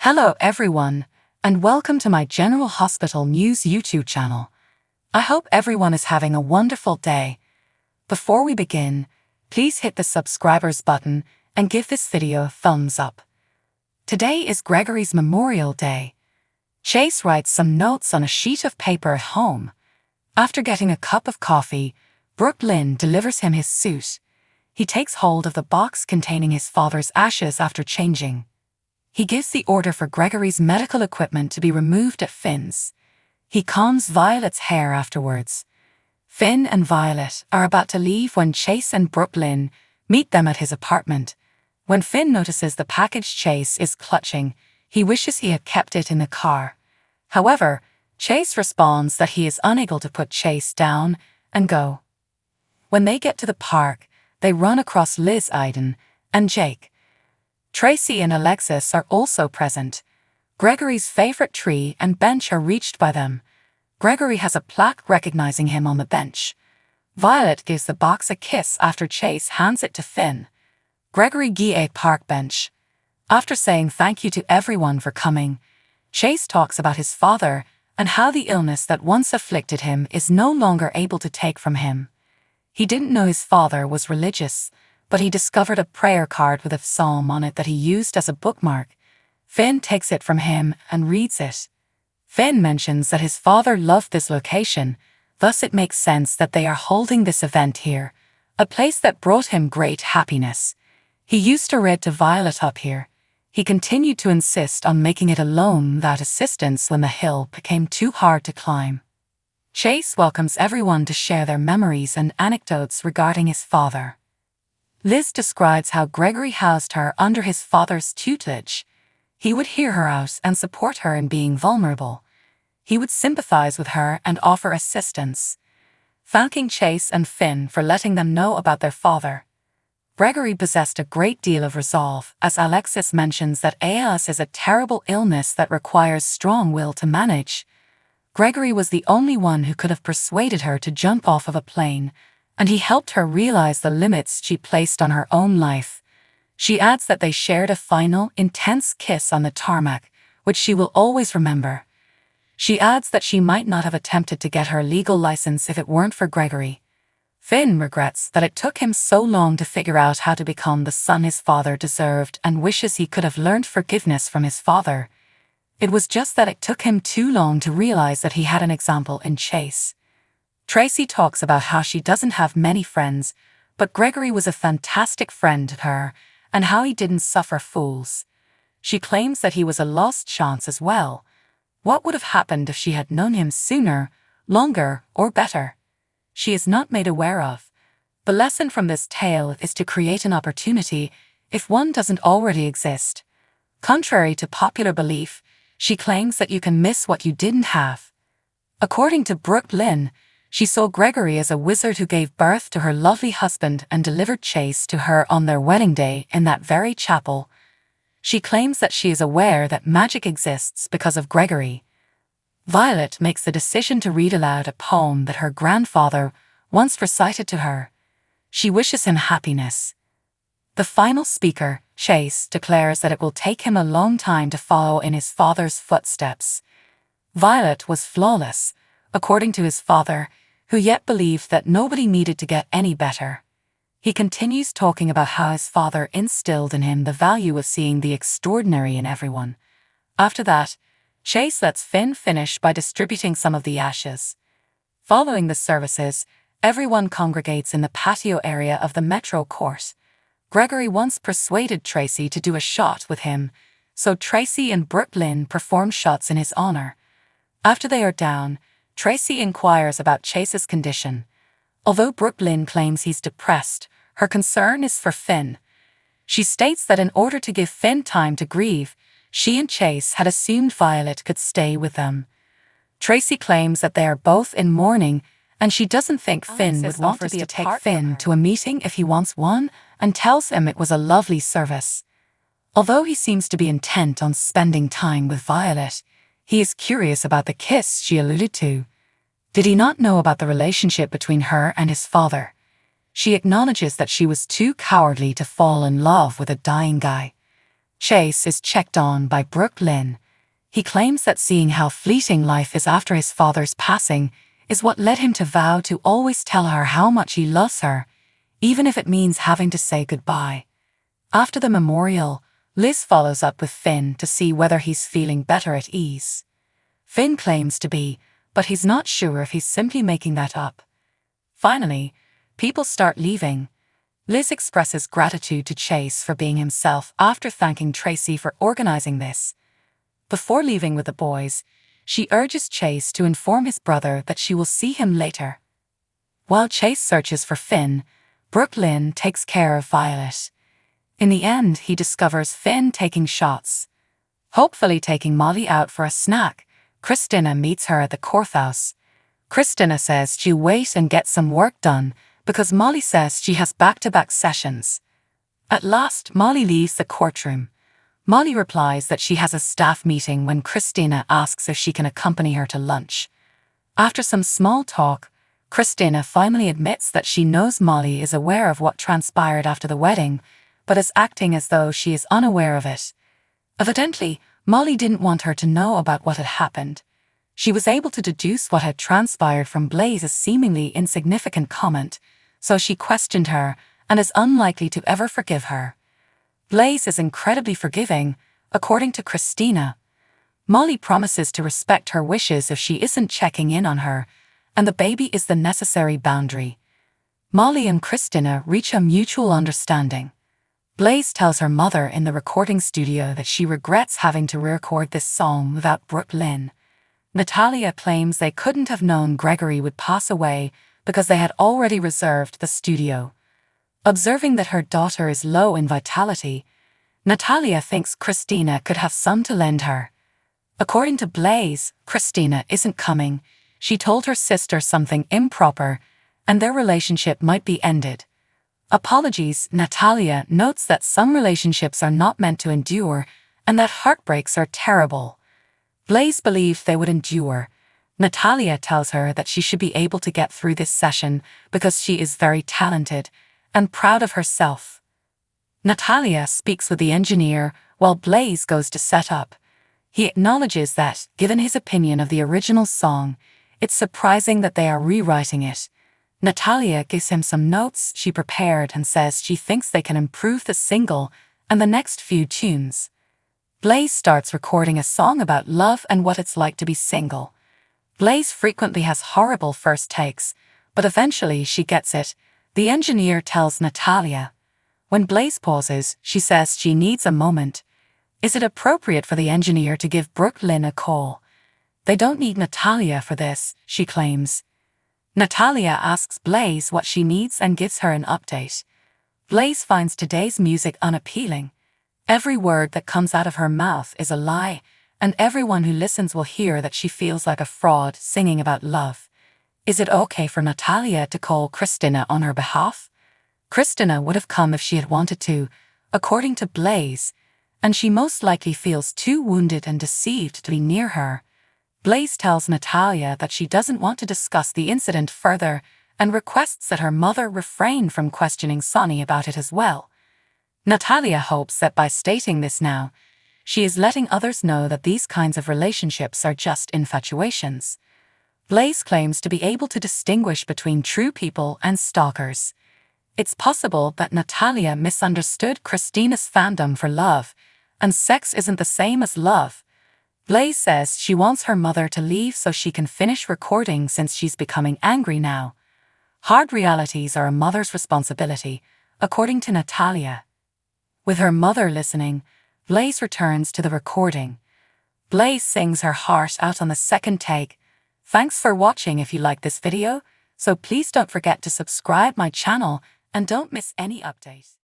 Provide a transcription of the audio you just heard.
Hello everyone, and welcome to my General Hospital News YouTube channel. I hope everyone is having a wonderful day. Before we begin, please hit the subscribers button and give this video a thumbs up. Today is Gregory's Memorial Day. Chase writes some notes on a sheet of paper at home. After getting a cup of coffee, Brooklyn delivers him his suit. He takes hold of the box containing his father's ashes after changing. He gives the order for Gregory's medical equipment to be removed at Finn's. He combs Violet's hair afterwards. Finn and Violet are about to leave when Chase and Brooklyn meet them at his apartment. When Finn notices the package Chase is clutching, he wishes he had kept it in the car. However, Chase responds that he is unable to put Chase down and go. When they get to the park, they run across Liz Iden and Jake. Tracy and Alexis are also present. Gregory's favorite tree and bench are reached by them. Gregory has a plaque recognizing him on the bench. Violet gives the box a kiss after Chase hands it to Finn. Gregory gives a park bench. After saying thank you to everyone for coming, Chase talks about his father and how the illness that once afflicted him is no longer able to take from him. He didn't know his father was religious, but he discovered a prayer card with a psalm on it that he used as a bookmark. Finn takes it from him and reads it. Finn mentions that his father loved this location, thus it makes sense that they are holding this event here, a place that brought him great happiness. He used to read to Violet up here. He continued to insist on making it alone without assistance when the hill became too hard to climb. Chase welcomes everyone to share their memories and anecdotes regarding his father. Liz describes how Gregory housed her under his father's tutelage. He would hear her out and support her in being vulnerable. He would sympathize with her and offer assistance. Thanking Chase and Finn for letting them know about their father. Gregory possessed a great deal of resolve, as Alexis mentions that ALS is a terrible illness that requires strong will to manage. Gregory was the only one who could have persuaded her to jump off of a plane, and he helped her realize the limits she placed on her own life. She adds that they shared a final, intense kiss on the tarmac, which she will always remember. She adds that she might not have attempted to get her legal license if it weren't for Gregory. Finn regrets that it took him so long to figure out how to become the son his father deserved and wishes he could have learned forgiveness from his father. It was just that it took him too long to realize that he had an example in Chase. Tracy talks about how she doesn't have many friends, but Gregory was a fantastic friend to her, and how he didn't suffer fools. She claims that he was a lost chance as well. What would have happened if she had known him sooner, longer, or better? She is not made aware of. The lesson from this tale is to create an opportunity if one doesn't already exist. Contrary to popular belief, she claims that you can miss what you didn't have. According to Brooklyn, she saw Gregory as a wizard who gave birth to her lovely husband and delivered Chase to her on their wedding day in that very chapel. She claims that she is aware that magic exists because of Gregory. Violet makes the decision to read aloud a poem that her grandfather once recited to her. She wishes him happiness. The final speaker, Chase, declares that it will take him a long time to follow in his father's footsteps. Violet was flawless, according to his father, who yet believed that nobody needed to get any better. He continues talking about how his father instilled in him the value of seeing the extraordinary in everyone. After that, Chase lets Finn finish by distributing some of the ashes. Following the services, everyone congregates in the patio area of the Metro Court. Gregory once persuaded Tracy to do a shot with him, so Tracy and Brooklyn perform shots in his honor. After they are down, Tracy inquires about Chase's condition. Although Brooklyn claims he's depressed, her concern is for Finn. She states that in order to give Finn time to grieve, she and Chase had assumed Violet could stay with them. Tracy claims that they are both in mourning, and she doesn't think Finn would want to take Finn to a meeting if he wants one, and tells him it was a lovely service. Although he seems to be intent on spending time with Violet, he is curious about the kiss she alluded to. Did he not know about the relationship between her and his father? She acknowledges that she was too cowardly to fall in love with a dying guy. Chase is checked on by Brooklyn. He claims that seeing how fleeting life is after his father's passing is what led him to vow to always tell her how much he loves her, even if it means having to say goodbye. After the memorial, Liz follows up with Finn to see whether he's feeling better at ease. Finn claims to be, but he's not sure if he's simply making that up. Finally, people start leaving. Liz expresses gratitude to Chase for being himself after thanking Tracy for organizing this. Before leaving with the boys, she urges Chase to inform his brother that she will see him later. While Chase searches for Finn, Brooklyn takes care of Violet. In the end, he discovers Finn taking shots. Hopefully taking Molly out for a snack, Christina meets her at the courthouse. Christina says she'll wait and get some work done because Molly says she has back-to-back sessions. At last, Molly leaves the courtroom. Molly replies that she has a staff meeting when Christina asks if she can accompany her to lunch. After some small talk, Christina finally admits that she knows Molly is aware of what transpired after the wedding, but is acting as though she is unaware of it. Evidently, Molly didn't want her to know about what had happened. She was able to deduce what had transpired from Blaze's seemingly insignificant comment, so she questioned her and is unlikely to ever forgive her. Blaze is incredibly forgiving, according to Christina. Molly promises to respect her wishes if she isn't checking in on her, and the baby is the necessary boundary. Molly and Christina reach a mutual understanding. Blaze tells her mother in the recording studio that she regrets having to re-record this song without Brooklyn. Natalia claims they couldn't have known Gregory would pass away because they had already reserved the studio. Observing that her daughter is low in vitality, Natalia thinks Christina could have some to lend her. According to Blaze, Christina isn't coming. She told her sister something improper, and their relationship might be ended. Apologies, Natalia notes that some relationships are not meant to endure, and that heartbreaks are terrible. Blaze believed they would endure. Natalia tells her that she should be able to get through this session because she is very talented and proud of herself. Natalia speaks with the engineer while Blaze goes to set up. He acknowledges that, given his opinion of the original song, it's surprising that they are rewriting it. Natalia gives him some notes she prepared and says she thinks they can improve the single and the next few tunes. Blaze starts recording a song about love and what it's like to be single. Blaze frequently has horrible first takes, but eventually she gets it. The engineer tells Natalia. When Blaze pauses, she says she needs a moment. Is it appropriate for the engineer to give Brooklyn a call? They don't need Natalia for this, she claims. Natalia asks Blaze what she needs and gives her an update. Blaze finds today's music unappealing. Every word that comes out of her mouth is a lie, and everyone who listens will hear that she feels like a fraud singing about love. Is it okay for Natalia to call Christina on her behalf? Christina would have come if she had wanted to, according to Blaze, and she most likely feels too wounded and deceived to be near her. Blaze tells Natalia that she doesn't want to discuss the incident further and requests that her mother refrain from questioning Sonny about it as well. Natalia hopes that by stating this now, she is letting others know that these kinds of relationships are just infatuations. Blaze claims to be able to distinguish between true people and stalkers. It's possible that Natalia misunderstood Christina's fandom for love, and sex isn't the same as love. Blaze says she wants her mother to leave so she can finish recording since she's becoming angry now. Hard realities are a mother's responsibility, according to Natalia. With her mother listening, Blaze returns to the recording. Blaze sings her heart out on the second take. Thanks for watching. If you like this video, so please don't forget to subscribe my channel and don't miss any update.